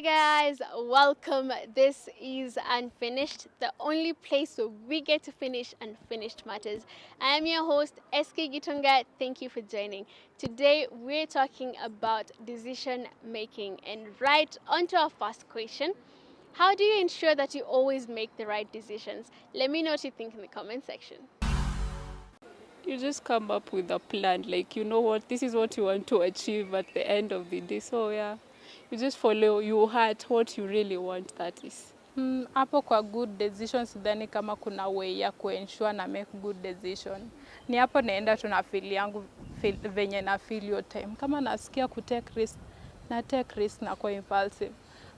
Hi guys, welcome. This is Unfinished, the only place where we get to finish unfinished matters. I am your host, SK Gitunga. Thank you for joining. Today we're talking about decision making, and right onto our first question. How do you ensure that you always make the right decisions? Let me know what you think in the comment section. You just come up with a plan, like you know what, this is what you want to achieve at the end of the day. So yeah, you just follow your heart, what you really want, that is. Hapo kwa good decision sidhani kama kuna way ya kuensure na make good decision. Ni hapo naenda tu na feel yangu venye na feel your time. Kama nasikia ku take risk, na take risk na kwa impulsive.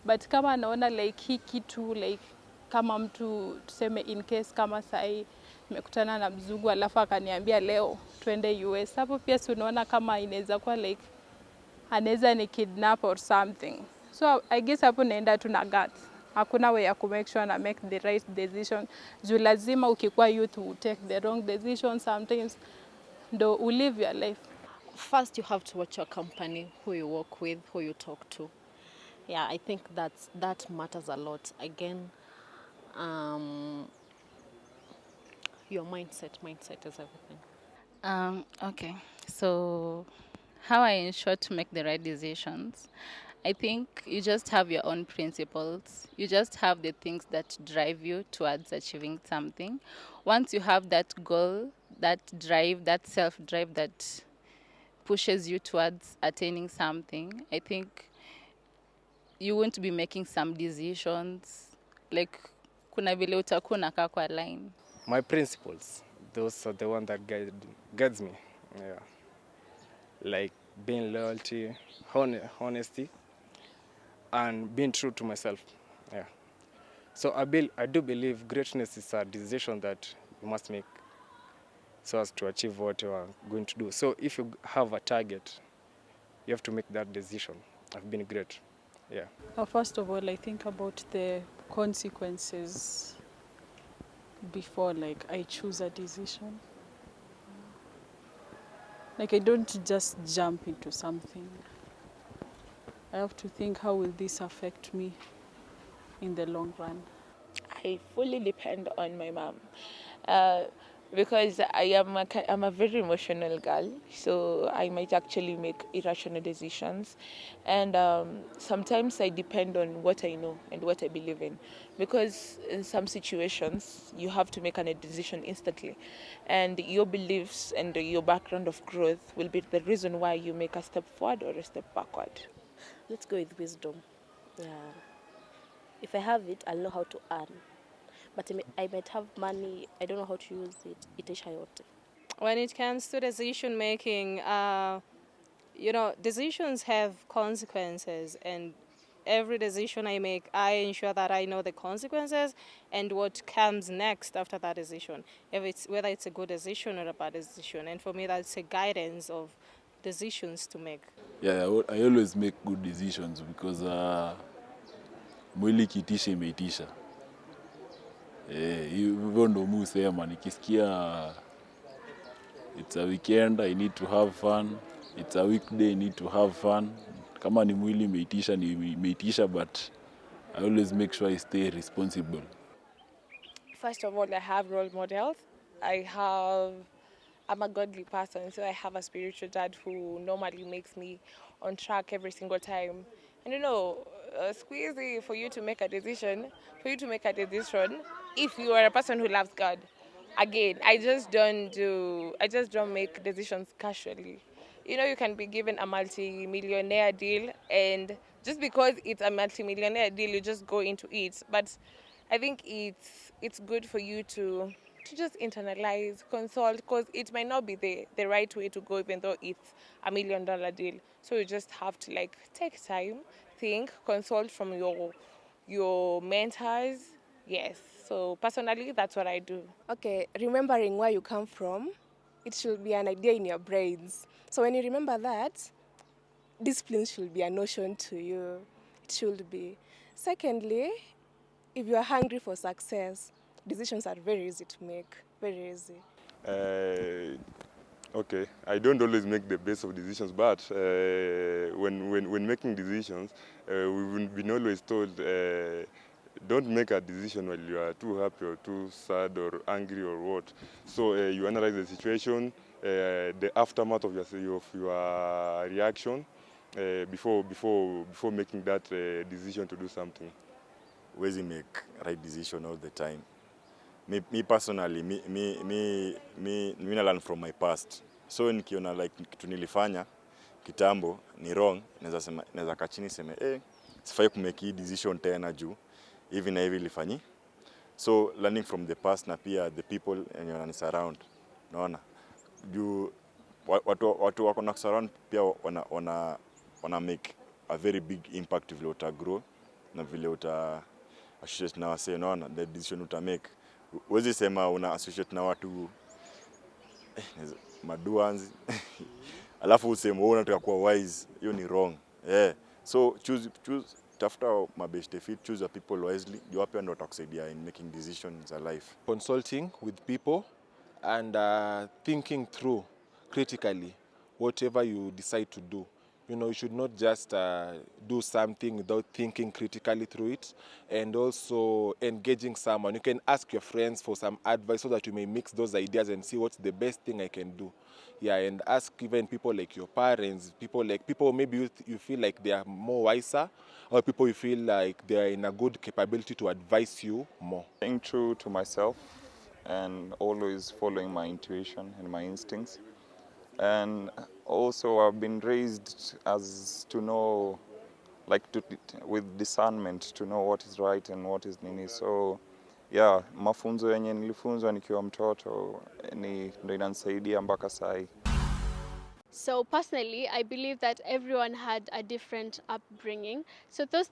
But kama naona like hii kitu like kama mtu tuseme in case kama sahi nimekutana na mzungu alafu akaniambia leo twende US, hapo pia si unaona kama inaweza kuwa like anaweza ni kidnap or something. So I guess hapo naenda tu na gut. Hakuna way ya ku make sure na make the right decision. Juu lazima ukikuwa youth take the wrong decision sometimes, ndo live your life. First, you have to watch your company, who you work with, who you talk to. Yeah, I think that matters a lot. Again, your mindset is everything. Okay, so how I ensure to make the right decisions? I think you just have your own principles. You just have the things that drive you towards achieving something. Once you have that goal, that drive, that self drive that pushes you towards attaining something, I think you won't be making some decisions like kuna vile utakuwa unakaa kwa line. My principles, those are the one that guides me. Yeah. Like being loyalty, honesty, and being true to myself. Yeah. So I do believe greatness is a decision that you must make so as to achieve what you are going to do. So if you have a target, you have to make that decision. I've been great. Yeah. First of all, I think about the consequences before like I choose a decision. Like I don't just jump into something. I have to think, how will this affect me in the long run? I fully depend on my mom because I'm a very emotional girl, so I might actually make irrational decisions, and sometimes I depend on what I know and what I believe in, because in some situations you have to make a decision instantly, and your beliefs and your background of growth will be the reason why you make a step forward or a step backward. Let's go with wisdom. Yeah. If I have it, I'll know how to earn. But I might have money, I don't know how to use it. Itaisha yote. When it comes to decision making, decisions have consequences, and every decision I make, I ensure that I know the consequences and what comes next after that decision, whether it's a good decision or a bad decision. And for me, that's a guidance of decisions to make. Yeah, I always make good decisions because mwili kitisha imeitisha. Hivyo ndo mimi husema nikisikia it's a weekend, I need to have fun. It's a weekday, I need to have fun. Kama ni mwili imeitisha, ni imeitisha, but I always make sure I stay responsible. First of all, I have role models. I'm a godly person, so I have a spiritual dad who normally makes me on track every single time. And squeezy for you to make a decision, if you are a person who loves God. Again, I just don't make decisions casually. You can be given a multi-millionaire deal, and just because it's a multi-millionaire deal, you just go into it. But I think it's good for you to just internalize, consult, because it might not be the right way to go, even though it's $1 million deal. So you just have to like take time, think, consult from your mentors. Yes. So personally, that's what I do. Okay, remembering where you come from, it should be an idea in your brains. So when you remember that, discipline should be a notion to you. It should be. Secondly, if you are hungry for success, decisions are very easy to make, very easy. Okay, I don't always make the best of decisions, but when making decisions, we've been always told, don't make a decision while you are too happy or too sad or angry or what. So you analyze the situation, the aftermath of your reaction before making that decision to do something. Huwezi make right decision all the time. Me personally, me na learn from my past. So nikiona like kitu nilifanya kitambo ni wrong, naweza kaa chini seme sifai kumake hii decision tena juu hivi na hivi lifanyi. So learning from the past na pia the people and your surround. Unaona? Juu watu wako na surround pia wana make a very big impact vile uta grow na vile uta associate na wase, unaona, the decision uta make. Huwezi sema una associate na watu maduanzi alafu useme wewe unataka kuwa wise, hiyo ni wrong. So choose tafuta mabeste fit, choose your people wisely. You wapi ndio watakusaidia in making decisions in life. Consulting with people and thinking through critically whatever you decide to do. You know, you should not just do something without thinking critically through it, and also engaging someone. You can ask your friends for some advice so that you may mix those ideas and see what's the best thing I can do. Yeah, and ask even people like your parents, people maybe you feel like they are more wiser, or people you feel like they are in a good capability to advise you more. Staying true to myself and always following my intuition and my instincts. And also I've been raised as to know, with discernment, to know what is right and what is nini. So yeah, mafunzo yenye nilifunzwa nikiwa mtoto ndio inanisaidia mpaka sai. So personally, I believe that everyone had a different upbringing. So those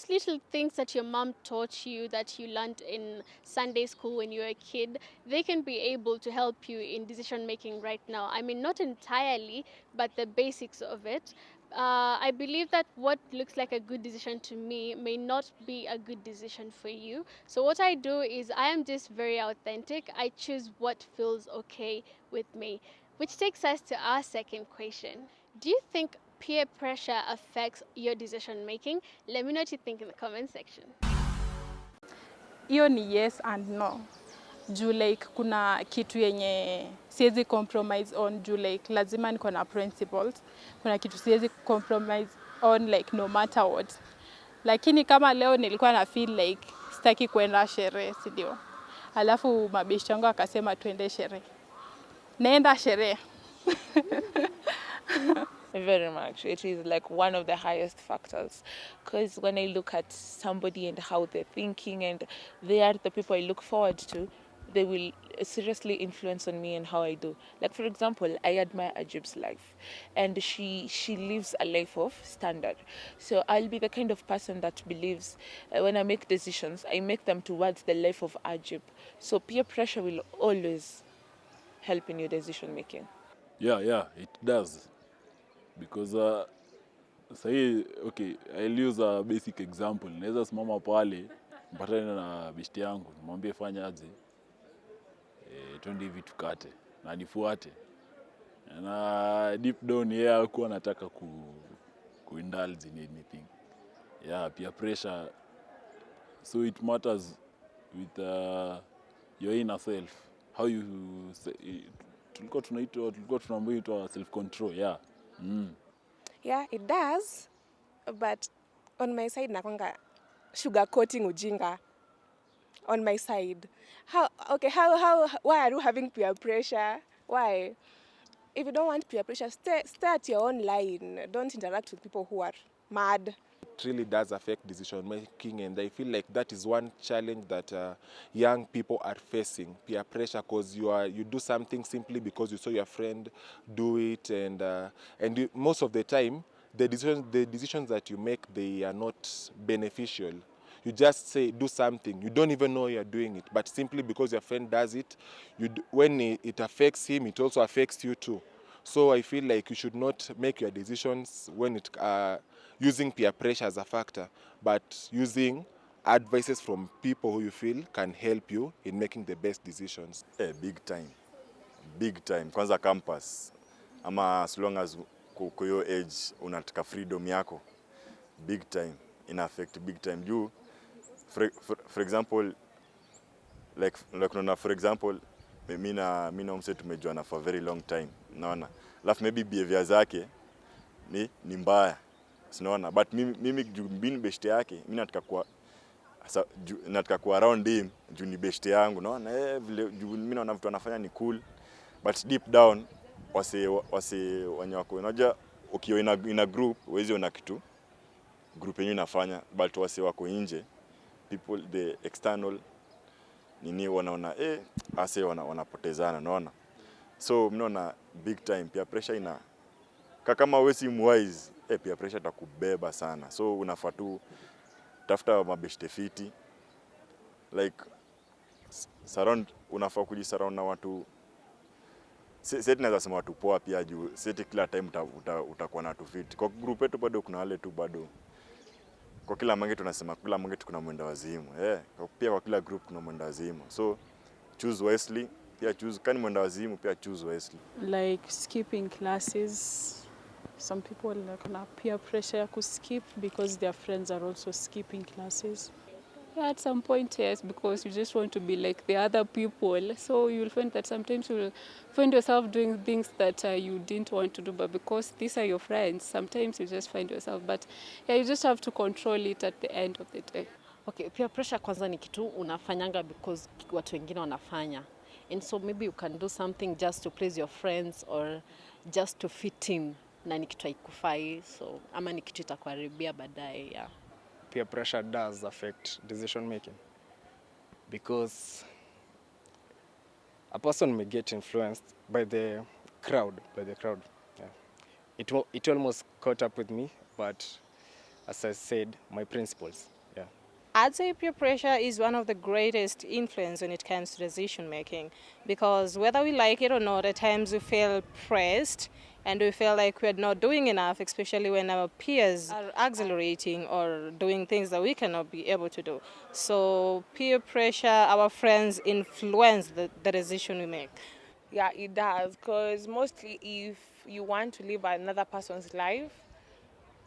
little things that your mom taught you, that you learned in Sunday school when you were a kid, they can be able to help you in decision making right now. I mean, not entirely, but the basics of it. I believe that what looks like a good decision to me may not be a good decision for you. So what I do is I am just very authentic. I choose what feels okay with me. Which takes us to our second question. Do you think peer pressure affects your decision making? Let me know what you think in the comment section. Hiyo ni yes and no. Juu like kuna kitu yenye siwezi compromise on, juu like lazima niko na principles. Kuna kitu siwezi compromise on like no matter what. Lakini kama leo nilikuwa na feel like sitaki kwenda sherehe, si ndio? Alafu mabeshte wangu akasema twende sherehe. Naenda sherehe. Very much. It is like one of the highest factors. Because when I look at somebody and how they're thinking, and they are the people I look forward to, they will seriously influence on me and how I do. Like, for example, I admire Ajib's life, and she lives a life of standard. So I'll be the kind of person that believes when I make decisions, I make them towards the life of Ajib. So peer pressure will always help in your decision making. Yeah, it does. Because okay, I'll use a basic example. Naweza simama pale, mpatane na beshte yangu, nimwambie fanya aje, twende hivi tukate, na nifuate. Na deep down yeye hakuwa anataka indulge in anything. Yeah, peer pressure. So it matters with your inner self. How you tulikuwa tunaambiwa self control, yeah. Yeah, it does, but on my side nakwanga sugarcoating ujinga. On my side, why are you having peer pressure? Why? If you don't want peer pressure, stay at your own line. Don't interact with people who are mad. It really does affect decision making, and I feel like that is one challenge that young people are facing, peer pressure, because you do something simply because you saw your friend do it, and most of the time the decisions that you make, they are not beneficial. You just say do something, you don't even know you're doing it, but simply because your friend does it, when it affects him, it also affects you too. So I feel like you should not make your decisions when it using peer pressure as a factor, but using advices from people who you feel can help you in making the best decisions. Big time. Kwanza campus, ama as long as kuyo age unataka freedom yako, big time, ina affect big time. You for example, like unaona, for example, mimi na mse tumejuana for a very long time, unaona, alafu maybe behavior zake ni mbaya, unaona, but mimi being best yake, mimi nataka kuwa around him juu ni best yangu, unaona, vile mimi naona vitu anafanya ni cool, but deep down wase wenye wako, unajua ukiwa in a group huwezi ona kitu group yenyewe inafanya, but wase wako nje, people the external nini wanaona ase wanapotezana, unaona. So mnaona big time peer pressure ina kama wewe si mwise, peer pressure itakubeba sana. So unafaa tu tafuta mabeshte fiti, like unafaa kujisurround na watu, sisi tunaweza sema watu poa pia, juu sisi kila time utakuwa na watu fiti. Kwa group yetu bado kuna wale tu bado, kwa kila mange tunasema kila mange kuna mwenda wazimu, pia kwa kila group kuna mwenda wazimu. So choose wisely, pia choose kani mwenda wazimu, pia choose wisely. Like skipping classes. Some people like na peer pressure to skip because their friends are also skipping classes. Yeah, at some point, yes, because you just want to be like the other people. So you'll find that sometimes you'll find yourself doing things that you didn't want to do, but because these are your friends, sometimes you just find yourself. But yeah, you just have to control it at the end of the day. Okay, peer pressure kwanza ni kitu unafanyanga because watu wengine wanafanya. And so maybe you can do something just to please your friends or just to fit in, na ni kitu haikufai, so ama ni kitu itakuharibia baadaye, yeah. Peer pressure does affect decision making because a person may get influenced by the crowd. Yeah. It almost caught up with me, but as I said, my principles. Yeah. I'd say peer pressure is one of the greatest influence when it comes to decision making, because whether we like it or not, at times we feel pressed and we feel like we're not doing enough, especially when our peers are accelerating or doing things that we cannot be able to do. So peer pressure, our friends influence the decision we make. Yeah, it does, because mostly if you want to live another person's life,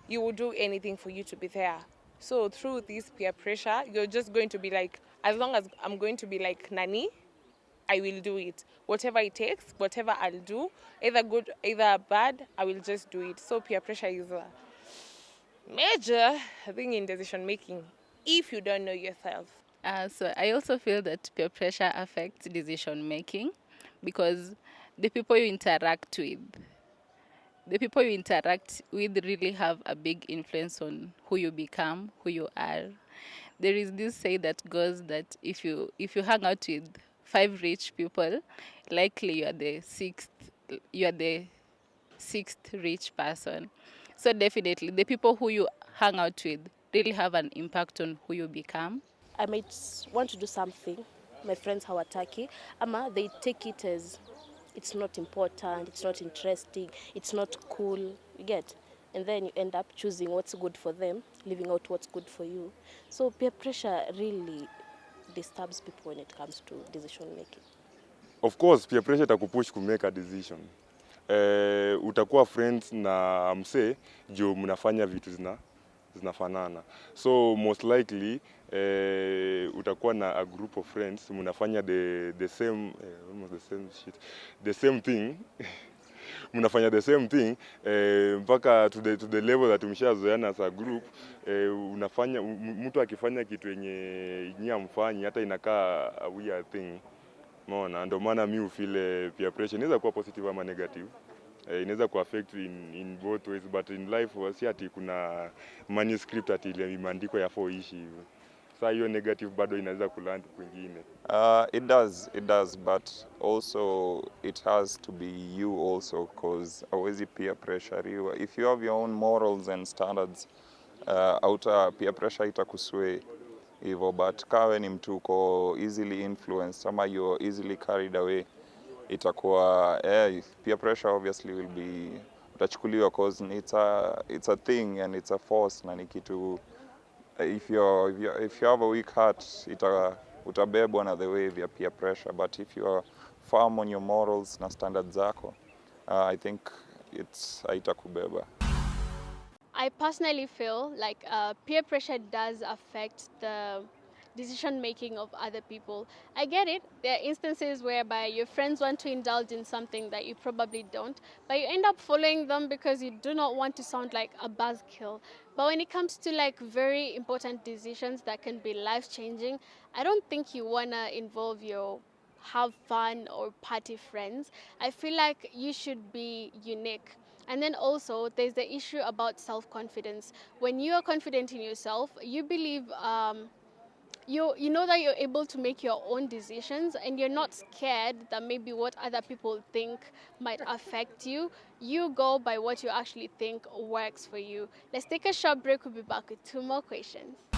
you will do anything for you to be there. So through this peer pressure, you're just going to be like, as long as I'm going to be like Nani, I will do it. Whatever it takes, whatever I'll do, either good, either bad, I will just do it. So peer pressure is a major thing in decision making if you don't know yourself. So I also feel that peer pressure affects decision making because the people you interact with really have a big influence on who you become, who you are. There is this say that goes that if you hang out with 5 rich people, likely you are the sixth rich person. So definitely the people who you hang out with really have an impact on who you become. I might want to do something, my friends hawataki, ama they take it as it's not important, it's not interesting, it's not cool, you get? And then you end up choosing what's good for them, leaving out what's good for you. So peer pressure really disturbs people when it comes to decision making. Of course, peer pressure itakupush to make a decision. Utakuwa friends na mse juu mnafanya vitu zinafanana. So most likely utakuwa na a group of friends mnafanya the same almost the same thing. Mnafanya the same thing mpaka to the level that mshazoeana as a group. Unafanya mtu akifanya kitu yenye nyinyi hamfanyi hata inakaa a weird thing. Umeona, ndio maana mimi feel peer pressure inaweza kuwa positive ama negative. Inaweza ku affect in both ways, but in life si ati kuna manuscript ati ile imeandikwa yafaa ishi hivyo. Sasa hiyo negative bado inaweza kuland kwingine. It does, but also it has to be you also, because hauwezi peer pressure you. If you have your own morals and standards, outer peer pressure itakusway hivyo, but kawe ni mtu uko easily influenced ama you're easily carried away, itakuwa peer pressure obviously will be utachukuliwa, cause it's a thing and it's a force, na ni kitu if you have a weak heart utabebwa na the wave ya peer pressure, but if you are firm on your morals na standards zako, I think haitakubeba. I personally feel like peer pressure does affect the decision making of other people. I get it. There are instances whereby your friends want to indulge in something that you probably don't, but you end up following them because you do not want to sound like a buzzkill. But when it comes to like very important decisions that can be life changing, I don't think you wanna involve your have fun or party friends. I feel like you should be unique. And then also, there's the issue about self confidence. When you are confident in yourself, you believe. You know that you're able to make your own decisions and you're not scared that maybe what other people think might affect you. You go by what you actually think works for you. Let's take a short break. We'll be back with two more questions.